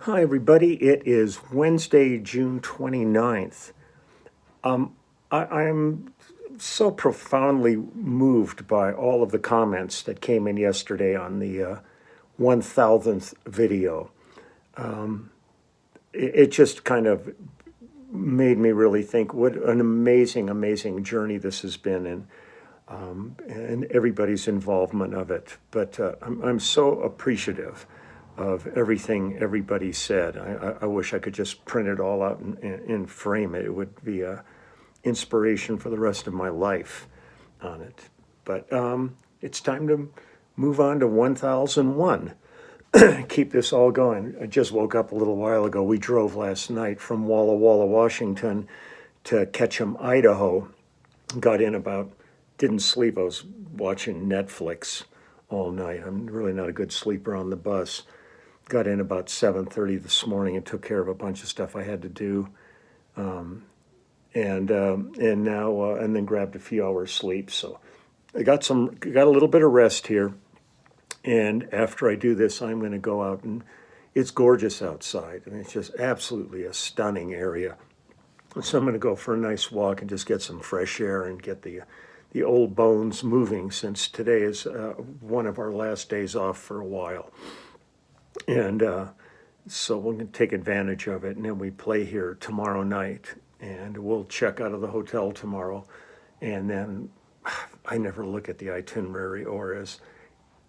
Hi, everybody. It is Wednesday, June 29th. I'm so profoundly moved by all of the comments that came in yesterday on the 1000th video. It just kind of made me really think what an amazing, amazing journey this has been, and everybody's involvement of it. But I'm so appreciative of everything everybody said. I wish I could just print it all out and frame it. It would be a inspiration for the rest of my life on it. But it's time to move on to 1001. Keep this all going. I just woke up a little while ago. We drove last night from Walla Walla, Washington to Ketchum, Idaho. Got in didn't sleep. I was watching Netflix all night. I'm really not a good sleeper on the bus. Got in about 7:30 this morning and took care of a bunch of stuff I had to do, and then grabbed a few hours sleep. So I got a little bit of rest here, and after I do this, I'm going to go out, and it's gorgeous outside. I mean, it's just absolutely a stunning area. So I'm going to go for a nice walk and just get some fresh air and get the old bones moving, since today is one of our last days off for a while. And so we're going to take advantage of it, and then we play here tomorrow night, and we'll check out of the hotel tomorrow. And then I never look at the itinerary, or as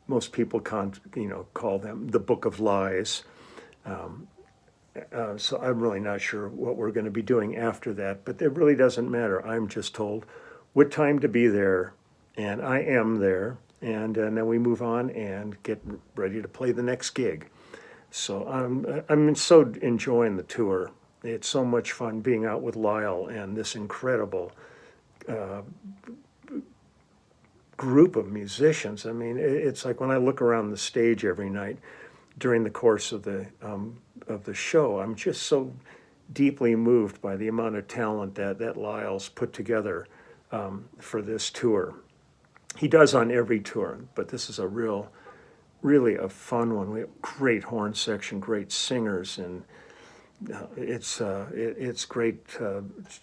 most people call them, the Book of Lies. So I'm really not sure what we're going to be doing after that, but it really doesn't matter. I'm just told what time to be there, and I am there. And then we move on and get ready to play the next gig. So I'm so enjoying the tour. It's so much fun being out with Lyle and this incredible group of musicians. I mean, it's like when I look around the stage every night during the course of the show, I'm just so deeply moved by the amount of talent that Lyle's put together for this tour. He does on every tour, but this is really a fun one. We have great horn section, great singers, and it's great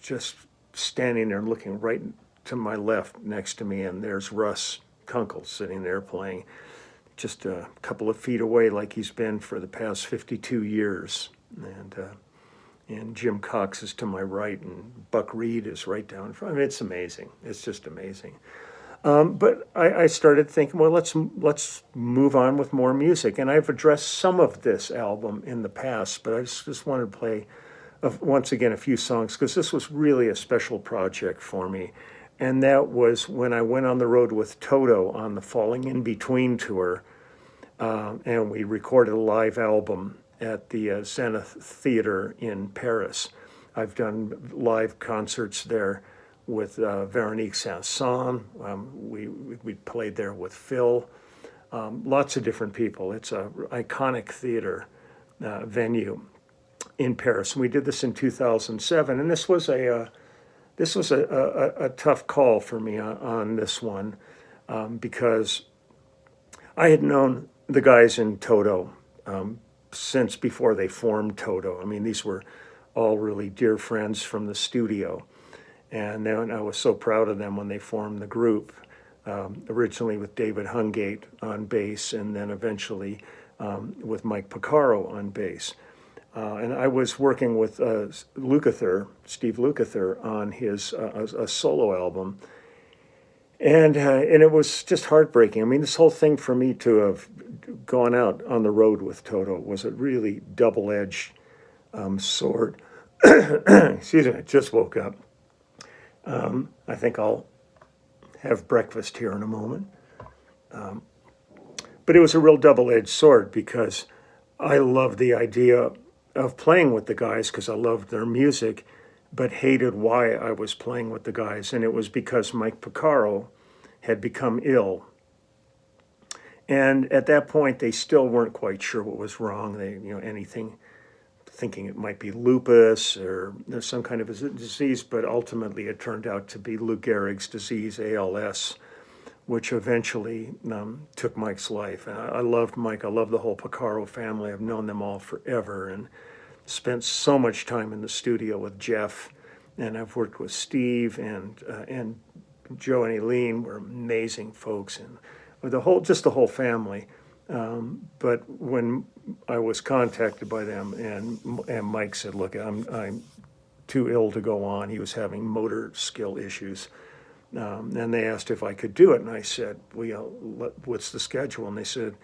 just standing there and looking right to my left next to me, and there's Russ Kunkel sitting there playing just a couple of feet away, like he's been for the past 52 years. And Jim Cox is to my right, and Buck Reed is right down in front. I mean, it's amazing. It's just amazing. But I started thinking, well, let's move on with more music. And I've addressed some of this album in the past, but I just wanted to play, once again, a few songs, because this was really a special project for me. And that was when I went on the road with Toto on the Falling in Between tour, and we recorded a live album at the Zenith Theater in Paris. I've done live concerts there with Veronique Sanson. We played there with Phil. Lots of different people. It's an iconic theater venue in Paris. And we did this in 2007, and this was a tough call for me on this one, because I had known the guys in Toto since before they formed Toto. I mean, these were all really dear friends from the studio. And then I was so proud of them when they formed the group, originally with David Hungate on bass, and then eventually with Mike Porcaro on bass. And I was working with Steve Lukather, on his a solo album. And it was just heartbreaking. I mean, this whole thing for me to have gone out on the road with Toto was a really double-edged sword. Excuse me, I just woke up. I think I'll have breakfast here in a moment. But it was a real double-edged sword, because I loved the idea of playing with the guys because I loved their music, but hated why I was playing with the guys. And it was because Mike Porcaro had become ill. And at that point, they still weren't quite sure what was wrong. Anything, thinking it might be lupus or there's some kind of a disease, but ultimately it turned out to be Lou Gehrig's disease, ALS, which eventually took Mike's life. And I loved Mike. I love the whole Porcaro family. I've known them all forever and spent so much time in the studio with Jeff. And I've worked with Steve and Joe and Eileen were amazing folks, and the whole family. But when I was contacted by them, and Mike said, "Look, I'm too ill to go on." He was having motor skill issues, and they asked if I could do it, and I said, "Well, what's the schedule?" And they said,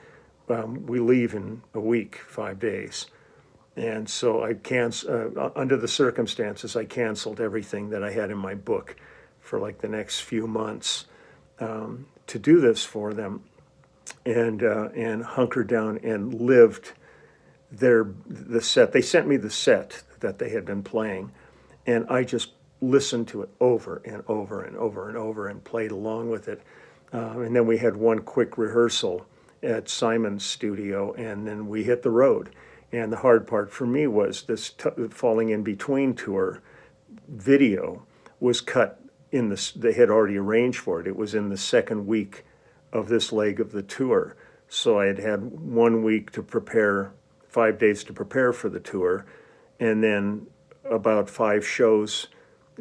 "We leave in a week, 5 days." And so under the circumstances, I canceled everything that I had in my book for like the next few months to do this for them, and hunkered down and lived the set. They sent me the set that they had been playing, and I just listened to it over and over and over and over and played along with it. And then we had one quick rehearsal at Simon's studio, and then we hit the road. And the hard part for me was this Falling in Between tour video was cut in they had already arranged for it. It was in the second week of this leg of the tour. So I had 1 week to prepare, 5 days to prepare for the tour, and then about 5 shows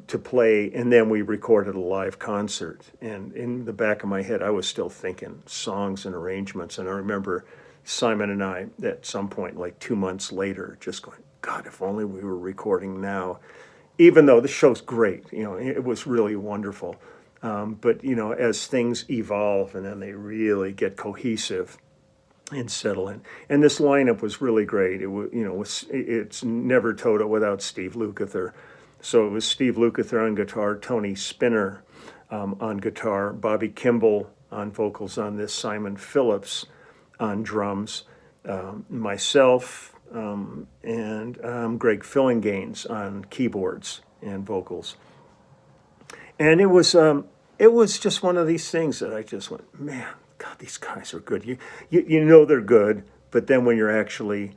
to play, and then we recorded a live concert. And in the back of my head, I was still thinking songs and arrangements. And I remember Simon and I, at some point, like 2 months later, just going, God, if only we were recording now. Even though the show's great, it was really wonderful. But, as things evolve and then they really get cohesive and settle in. And this lineup was really great. It's never Toto without Steve Lukather. So it was Steve Lukather on guitar, Tony Spinner on guitar, Bobby Kimball on vocals on this, Simon Phillips on drums, myself, and Greg Fillinganes on keyboards and vocals. And it was just one of these things that I just went, man, God, these guys are good. You know they're good, but then when you're actually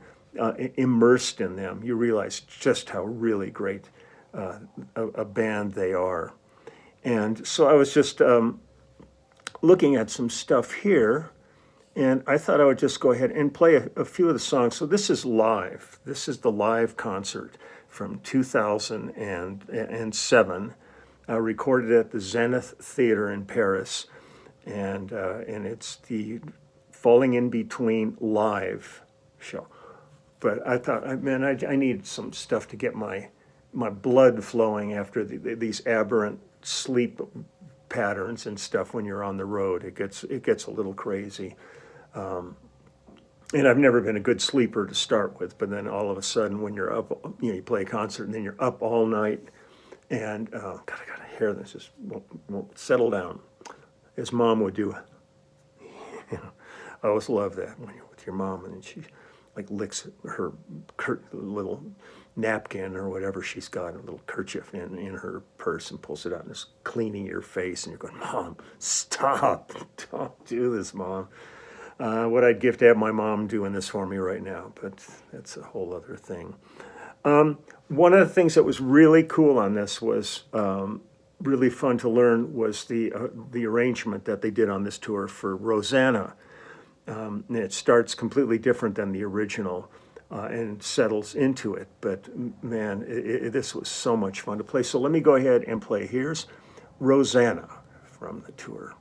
immersed in them, you realize just how really great a band they are. And so I was just looking at some stuff here, and I thought I would just go ahead and play a few of the songs. So this is live. This is the live concert from 2007, recorded at the Zenith Theater in Paris, and it's the Falling in Between live show. But I thought, man, I need some stuff to get my blood flowing after these aberrant sleep patterns and stuff when you're on the road. It gets a little crazy. And I've never been a good sleeper to start with, but then all of a sudden when you're up, you play a concert and then you're up all night, and God, I gotta hear this, just won't settle down, as Mom would do. I always love that when you're with your mom and she like licks her little napkin or whatever she's got, a little kerchief in her purse, and pulls it out and is cleaning your face, and you're going, Mom, stop, don't do this, Mom. What I'd give to have my mom doing this for me right now, but that's a whole other thing. One of the things that was really cool on this was really fun to learn was the arrangement that they did on this tour for Rosanna. And it starts completely different than the original and settles into it. But man, this was so much fun to play. So let me go ahead and play. Here's Rosanna from the tour.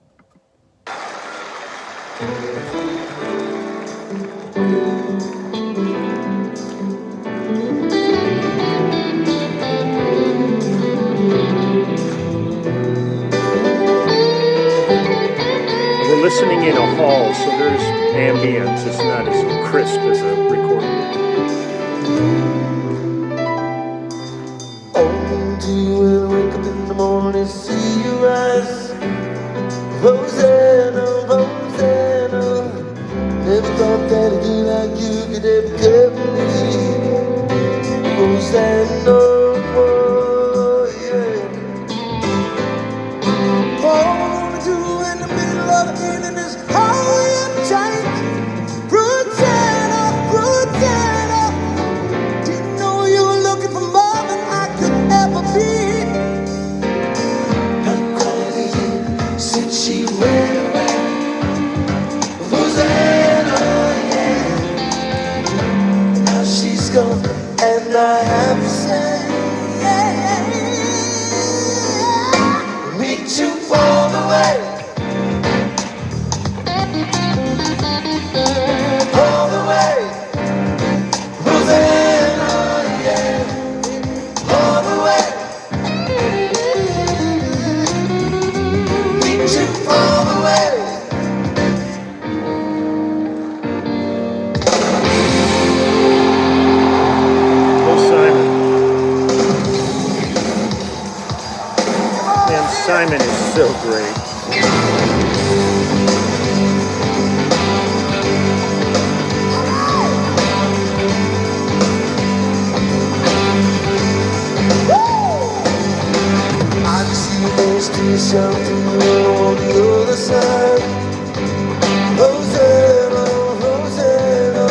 We're listening in a hall, so there's ambience. It's not as crisp as a recording. Oh, do you wake up in the morning, see your eyes? Rosanna, Rosanna, never thought that a girl like you could ever care for me. Rosanna, oh yeah. Oh, you in the middle of the evening is highway uptight. Rosanna, Rosanna, didn't know you were looking for more than I could ever be. I'm crazy since she went away. gone, and I have to say, meet you all the way, all the way, Rosanna, yeah, all the way, meet you all the way. Simon is so great. I can see you next to yourself and you're on the other side. Rosanna, Rosanna,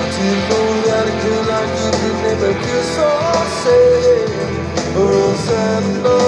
I didn't know that a girl like you could never feel so sad. Rosanna,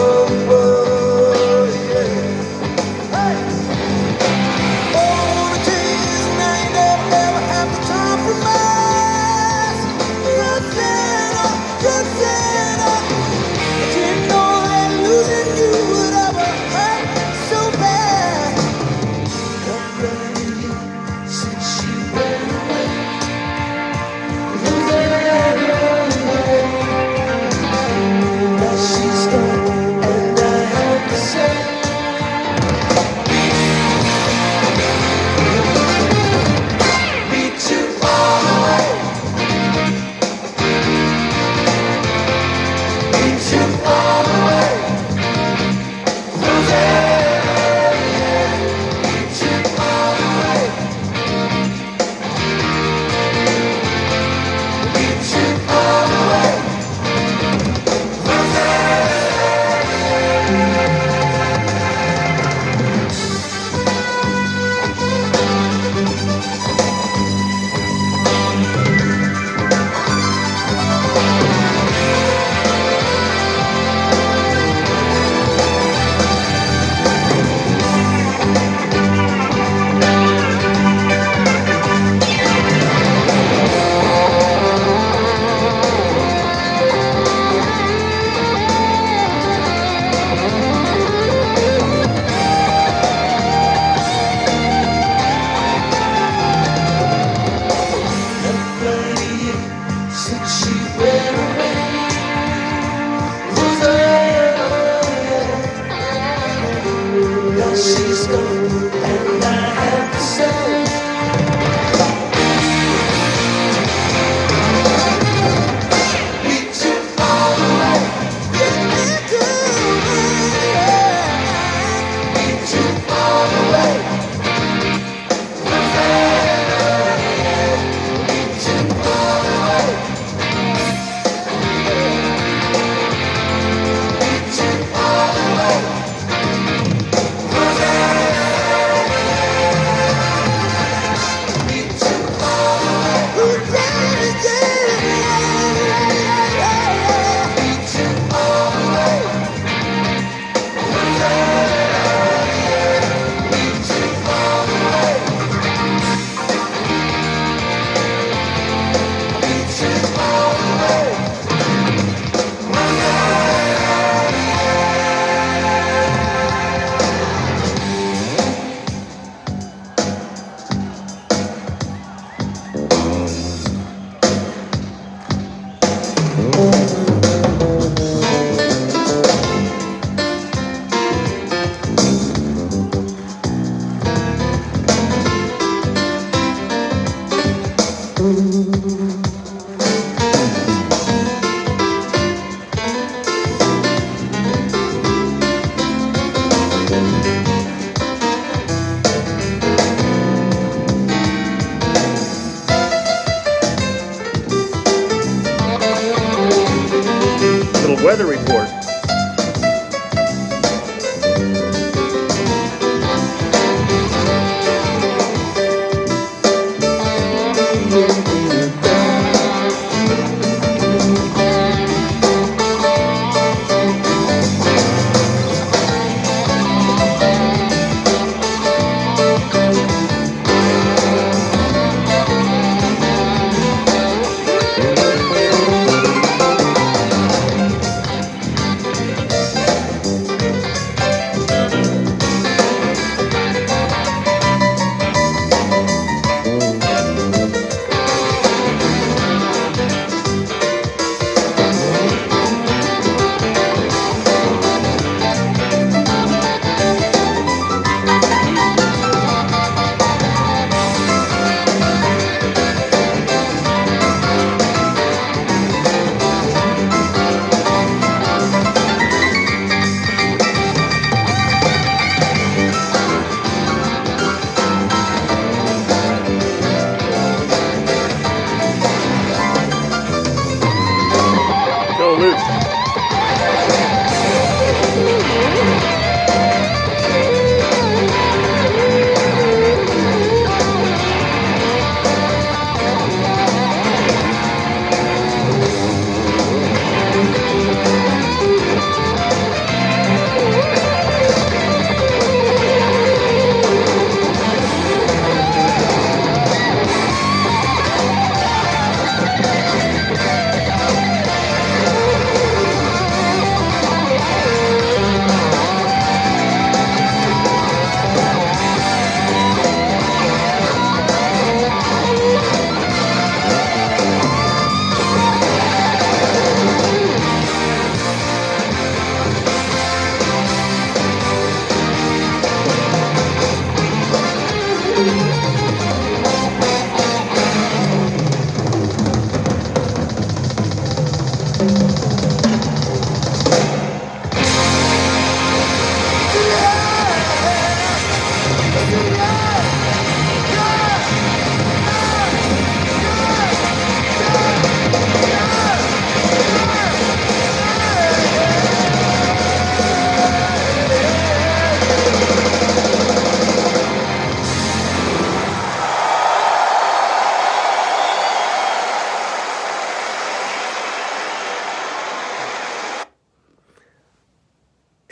Weather report.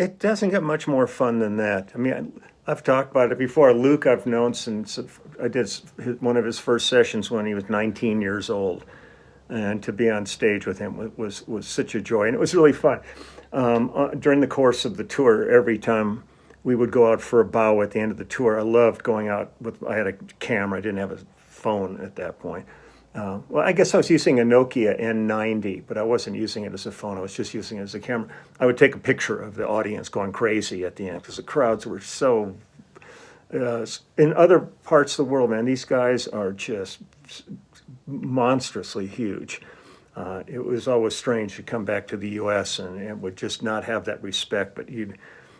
It doesn't get much more fun than that. I mean, I've talked about it before. Luke, I've known since I did one of his first sessions when he was 19 years old, and to be on stage with him was such a joy, and it was really fun. During the course of the tour, every time we would go out for a bow at the end of the tour, I loved going out with. I had a camera. I didn't have a phone at that point. Well, I guess I was using a Nokia N90, but I wasn't using it as a phone. I was just using it as a camera. I would take a picture of the audience going crazy at the end because the crowds were so. In other parts of the world, man, these guys are just monstrously huge. It was always strange to come back to the U.S. and would just not have that respect, but you'd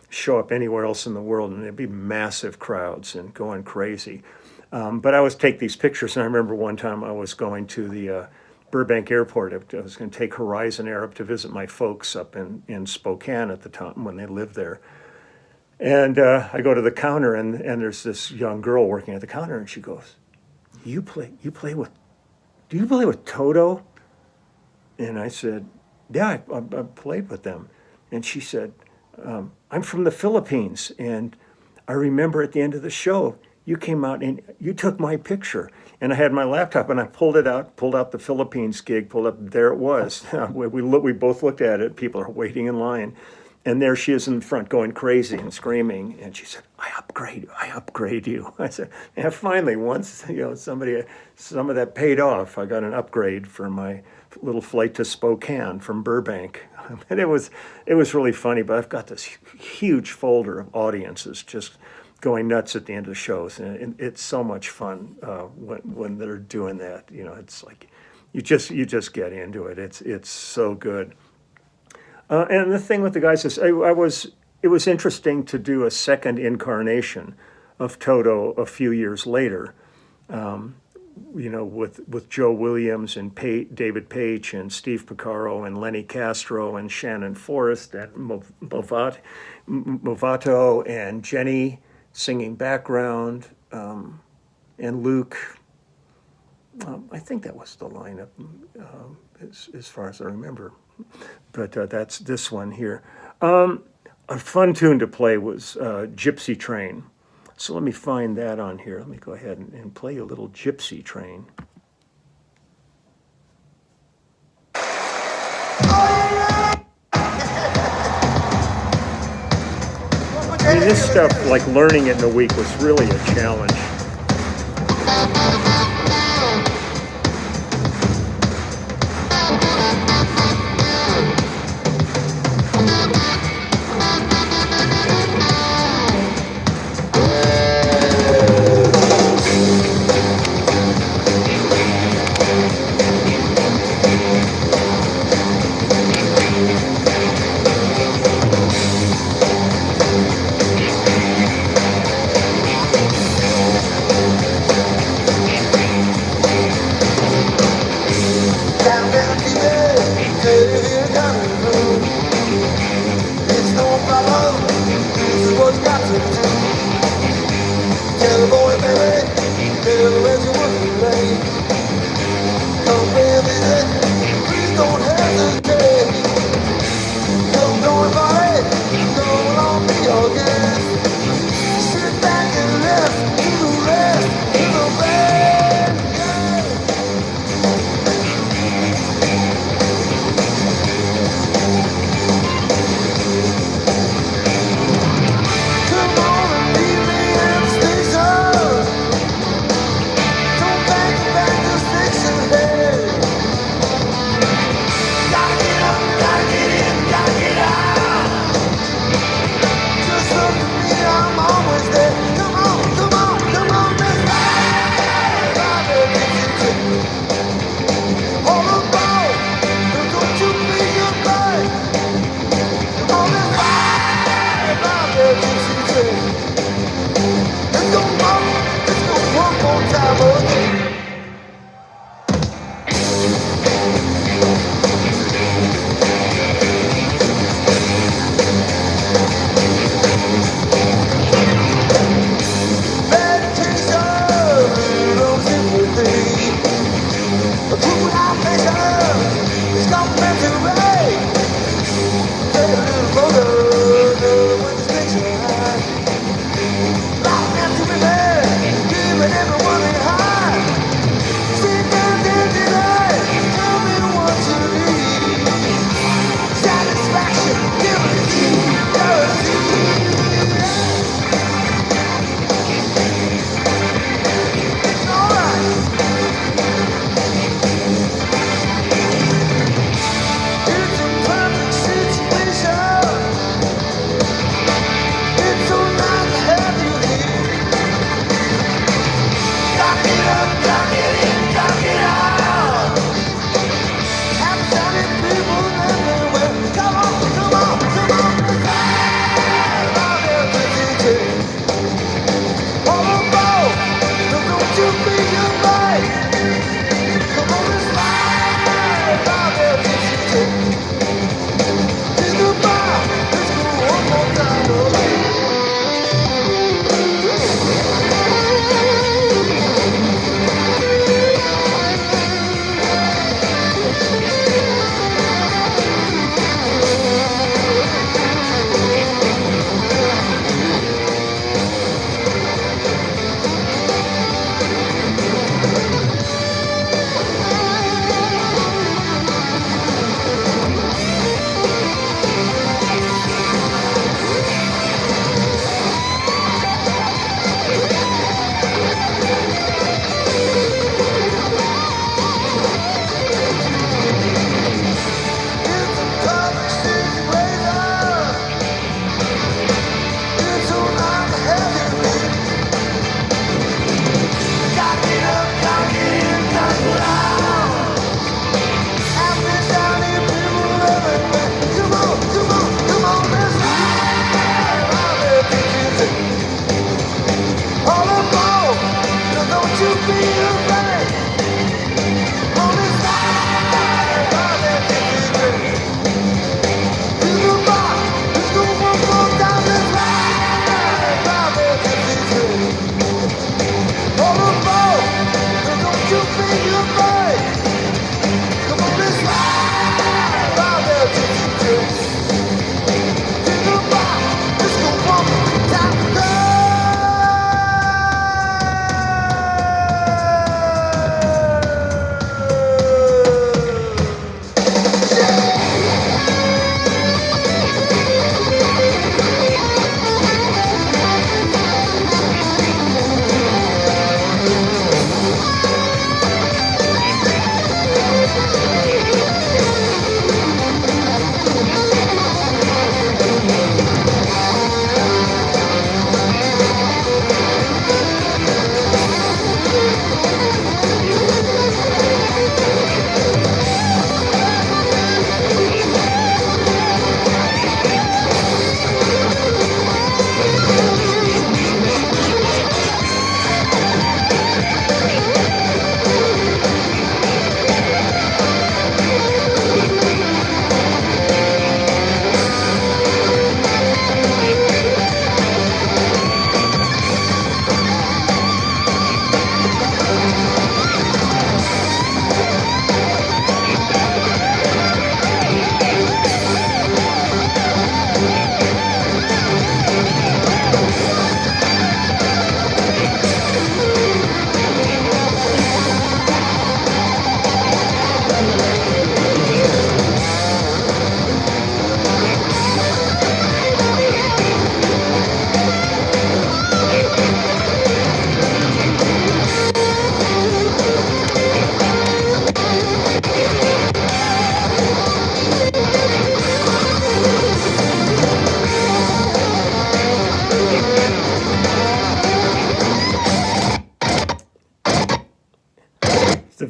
show up anywhere else in the world and there'd be massive crowds and going crazy. But I always take these pictures, and I remember one time I was going to the Burbank Airport. I was going to take Horizon Air up to visit my folks up in Spokane at the time when they lived there. And I go to the counter, and there's this young girl working at the counter, and she goes, do you play with Toto? And I said, yeah, I played with them. And she said, I'm from the Philippines, and I remember at the end of the show, you came out and you took my picture. And I had my laptop and I pulled out the Philippines gig, there it was. We both looked at it, people are waiting in line. And there she is in the front going crazy and screaming. And she said, I upgrade you. I said, yeah, finally, once, some of that paid off. I got an upgrade for my little flight to Spokane from Burbank. And it was really funny, but I've got this huge folder of audiences just going nuts at the end of the shows, and it's so much fun when they're doing that. It's like you just get into it. It's so good. And the thing with the guys is, it was interesting to do a second incarnation of Toto a few years later. With Joe Williams and David Page and Steve Porcaro and Lenny Castro and Shannon Forrest and Movato and Jenny singing background, and Luke. I think that was the lineup as far as I remember. But that's this one here. A fun tune to play was Gypsy Train. So let me find that on here. Let me go ahead and play a little Gypsy Train. I mean, this stuff, like learning it in a week, was really a challenge.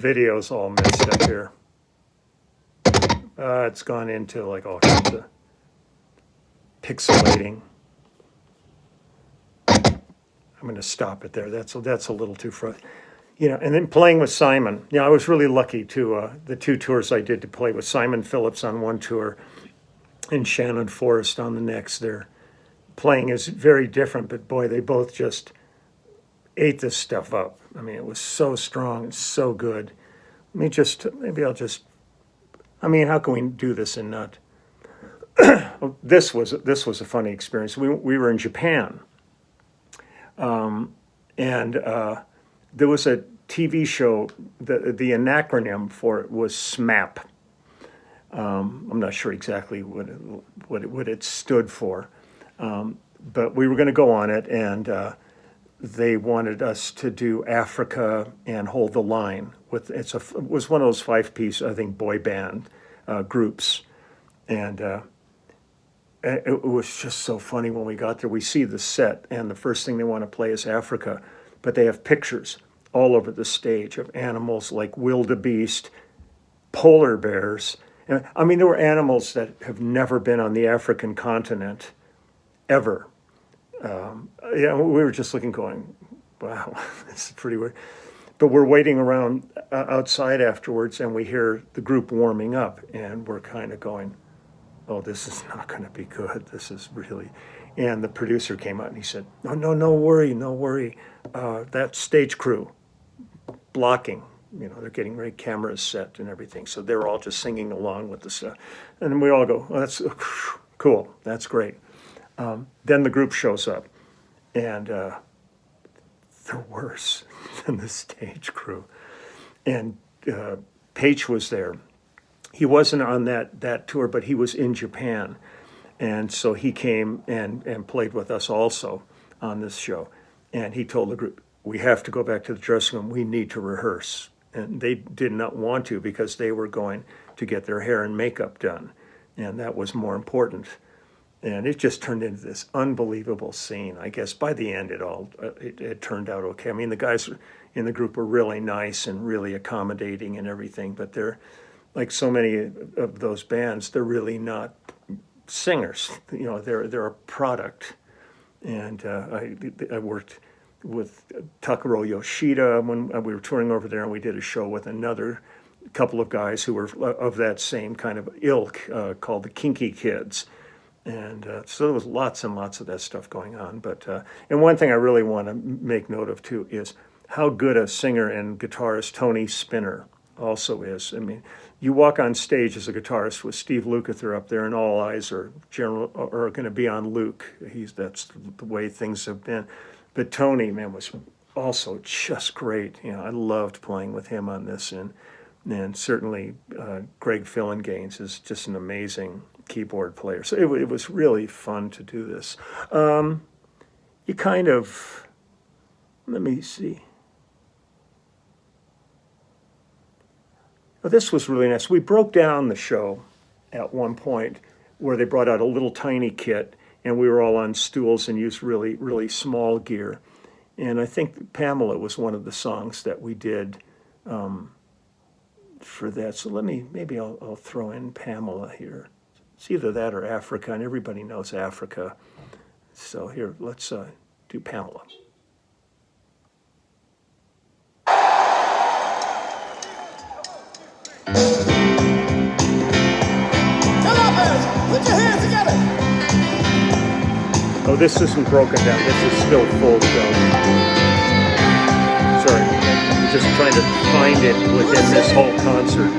video's all messed up here. It's gone into like all kinds of pixelating. I'm going to stop it there. That's a little too frustrating. You know, and then playing with Simon. I was really lucky to the 2 tours I did to play with Simon Phillips on one tour and Shannon Forrest on the next. Their playing is very different, but boy, they both just ate this stuff up. I mean, it was so strong and so good. Maybe I'll just, I mean, how can we do this and not? This was a funny experience. We were in Japan, and there was a TV show. The acronym for it was SMAP. I'm not sure exactly what it stood for, but we were going to go on it, and they wanted us to do Africa and Hold the Line. It was one of those 5-piece, I think, boy band groups, and it was just so funny when we got there. We see the set, and the first thing they want to play is Africa, but they have pictures all over the stage of animals like wildebeest, polar bears. And, I mean, there were animals that have never been on the African continent, ever. Yeah, we were just looking going, wow, this is pretty weird. But we're waiting around outside afterwards, and we hear the group warming up, and we're kind of going, oh, this is not going to be good. This is really... And the producer came out and he said, no worry. That stage crew blocking, you know, they're getting ready, cameras set and everything. So they're all just singing along with the stuff. And we all go, oh, that's cool. That's great. Then the group shows up, and they're worse than the stage crew. And Paige was there. He wasn't on that tour, but he was in Japan. And so he came and played with us also on this show. And he told the group, we have to go back to the dressing room. We need to rehearse. And they did not want to, because they were going to get their hair and makeup done. And that was more important. And it just turned into this unbelievable scene. I guess by the end, it turned out okay. I mean, the guys in the group were really nice and really accommodating and everything. But they're, like so many of those bands, they're really not singers. You know, they're a product. And I worked with Takuro Yoshida when we were touring over there, and we did a show with another couple of guys who were of that same kind of ilk called the Kinky Kids. And so there was lots and lots of that stuff going on. But and one thing I really want to make note of too is how good a singer and guitarist Tony Spinner also is. I mean, you walk on stage as a guitarist with Steve Lukather up there, and all eyes are going to be on Luke. That's the way things have been. But Tony, man, was also just great. You know, I loved playing with him on this, and certainly Greg Fillinganes is just an amazing keyboard player. So it was really fun to do this. You kind of, let me see. Well, this was really nice. We broke down the show at one point where they brought out a little tiny kit, and we were all on stools and used really, really small gear. And I think Pamela was one of the songs that we did for that. So maybe I'll throw in Pamela here. It's either that or Africa, and everybody knows Africa. So here, let's do Pamela. Put your hands together. Oh, this isn't broken down. This is still full show. Sorry, I'm just trying to find it within this whole concert.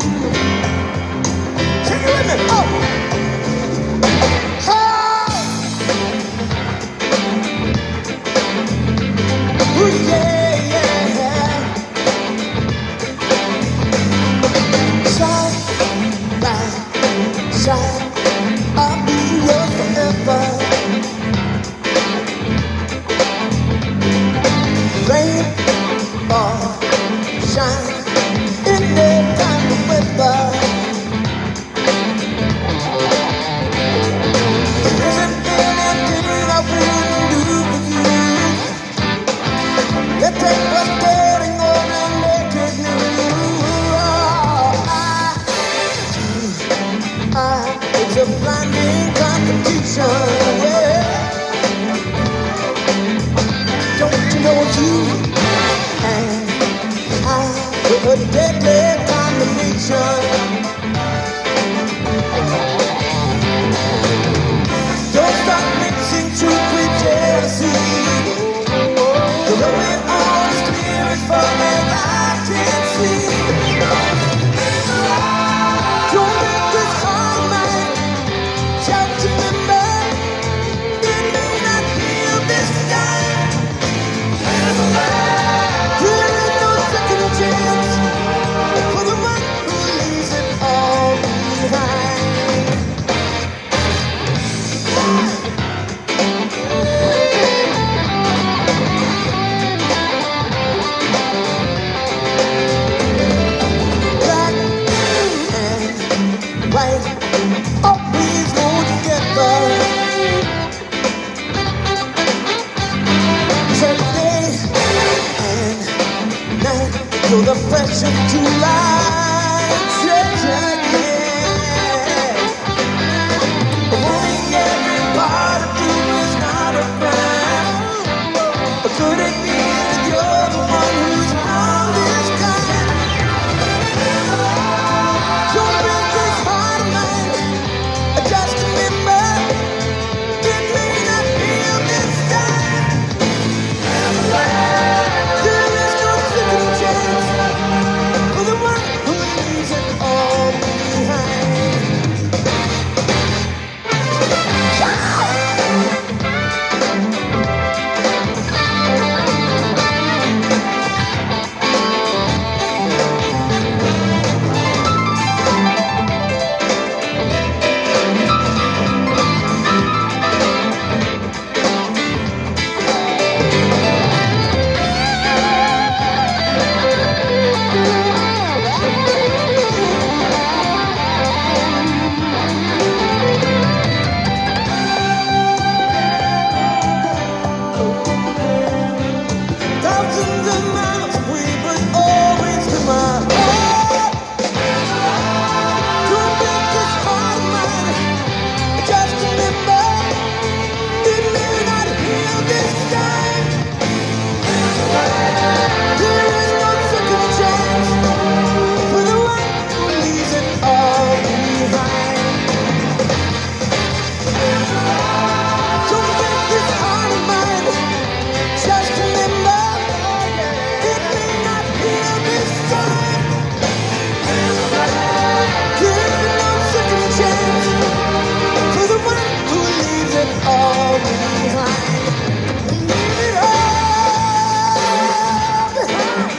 Take it with me. Oh. Ooh, yeah, yeah. Shine, light, shine. I'll be yours forever. Rain or shine in the kind of weather. There isn't anything I wouldn't do for you. Let's take what's getting old and make it new. simple to life, yeah. Wanting every part of you is not a crime. Or could it be that you're the one who's wrong this time? Don't break this heart of mine. Just remember, it may not feel this time. There is no second chance for the one who leaves it all behind. Thousands of miles away, but always in my heart. Don't break this heart of mine. Just remember, it may not heal this time. There is no second chance for the one who leaves it all behind. Don't break this heart of mine. Just remember, it may not heal this time. There is no second chance for the one who leaves it all behind. Leave it all behind.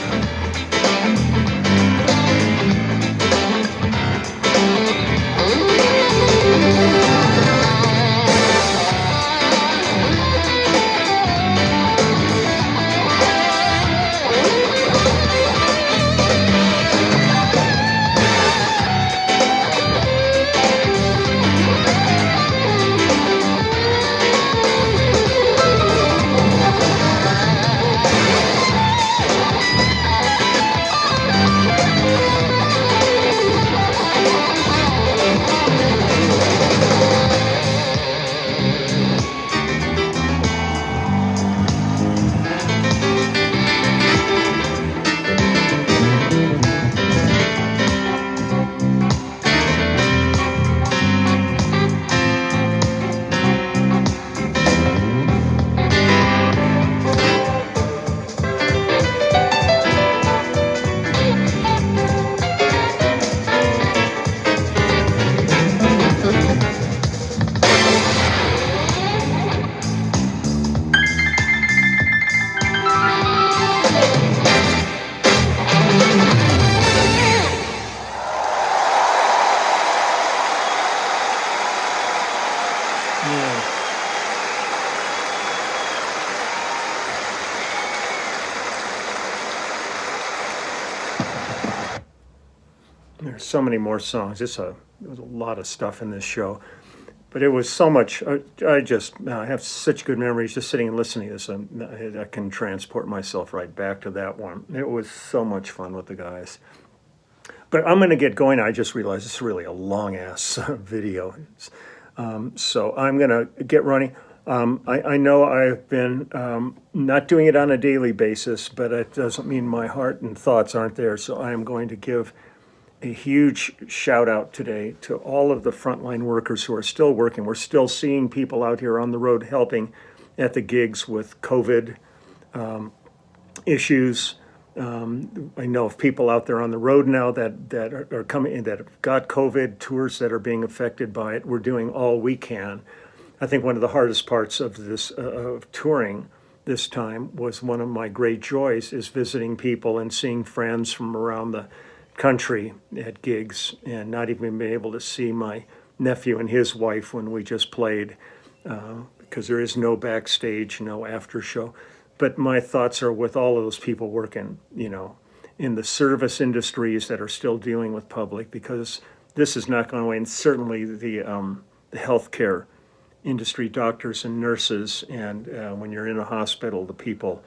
Yeah. There's so many more songs. There was a lot of stuff in this show, but it was so much. I have such good memories just sitting and listening to this. I can transport myself right back to that one. It was so much fun with the guys. But I'm going to get going. I just realized it's really a long ass video. So I'm going to get running. I know I've been not doing it on a daily basis, but it doesn't mean my heart and thoughts aren't there. So I am going to give a huge shout out today to all of the frontline workers who are still working. We're still seeing people out here on the road helping at the gigs with COVID issues. I know of people out there on the road now that are coming that have got COVID, tours that are being affected by it. We're doing all we can. I think one of the hardest parts of this of touring this time was one of my great joys is visiting people and seeing friends from around the country at gigs and not even being able to see my nephew and his wife when we just played because there is no backstage, no after show. But my thoughts are with all of those people working, in the service industries that are still dealing with public, because this is not going away. And certainly the healthcare industry, doctors and nurses, and when you're in a hospital, the people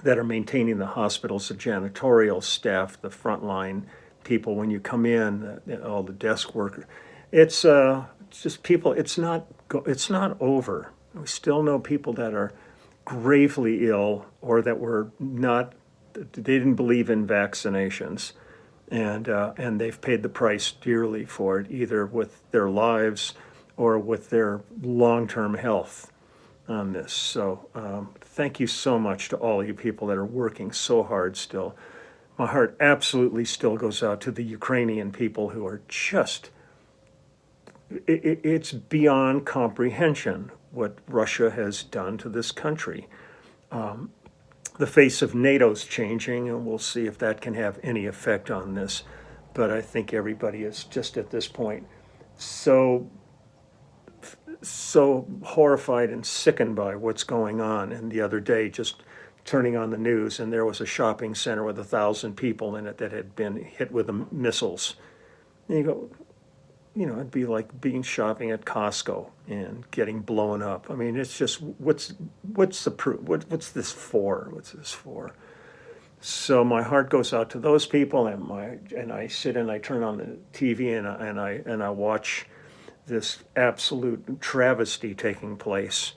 that are maintaining the hospitals, the janitorial staff, the frontline people. When you come in, all the desk workers, it's just people. It's not over. We still know people that are gravely ill or that were not. They didn't believe in vaccinations, and they've paid the price dearly for it, either with their lives or with their long-term health on this. So thank you so much to all you people that are working so hard still. My heart absolutely still goes out to the Ukrainian people who are just, it's beyond comprehension what Russia has done to this country. The face of NATO's changing, and we'll see if that can have any effect on this. But I think everybody is just at this point so horrified and sickened by what's going on. And the other day, just turning on the news, and there was a shopping center with 1,000 people in it that had been hit with missiles. And you go, it'd be like being shopping at Costco and getting blown up. I mean, it's just what's the proof? What's this for? What's this for? So my heart goes out to those people, and I sit and I turn on the TV and I watch this absolute travesty taking place.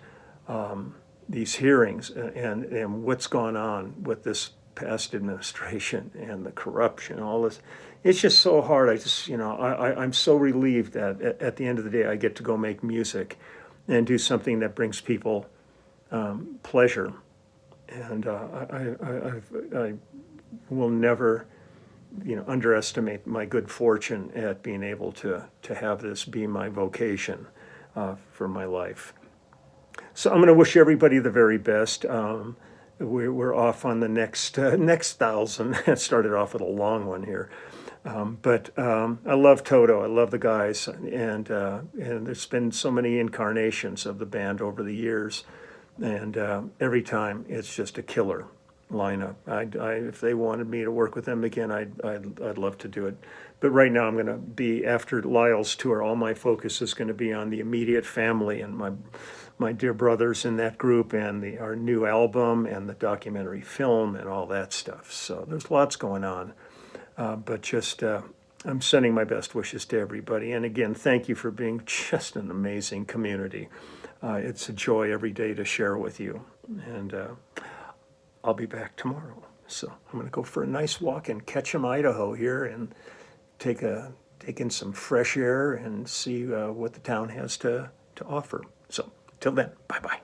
These hearings and what's gone on with this past administration and the corruption, all this. It's just so hard. I'm so relieved that at the end of the day, I get to go make music and do something that brings people pleasure. And I will never, underestimate my good fortune at being able to have this be my vocation for my life. So I'm going to wish everybody the very best. We're off on the next 1,000. It started off with a long one here. But I love Toto. I love the guys, and there's been so many incarnations of the band over the years, and every time it's just a killer lineup. If they wanted me to work with them again, I'd love to do it. But right now, I'm going to be, after Lyle's tour, all my focus is going to be on the immediate family and my dear brothers in that group, and our new album and the documentary film and all that stuff. So there's lots going on. But just, I'm sending my best wishes to everybody. And again, thank you for being just an amazing community. It's a joy every day to share with you. And I'll be back tomorrow. So I'm going to go for a nice walk in Ketchum, Idaho here, and take in some fresh air and see what the town has to offer. So till then, bye-bye.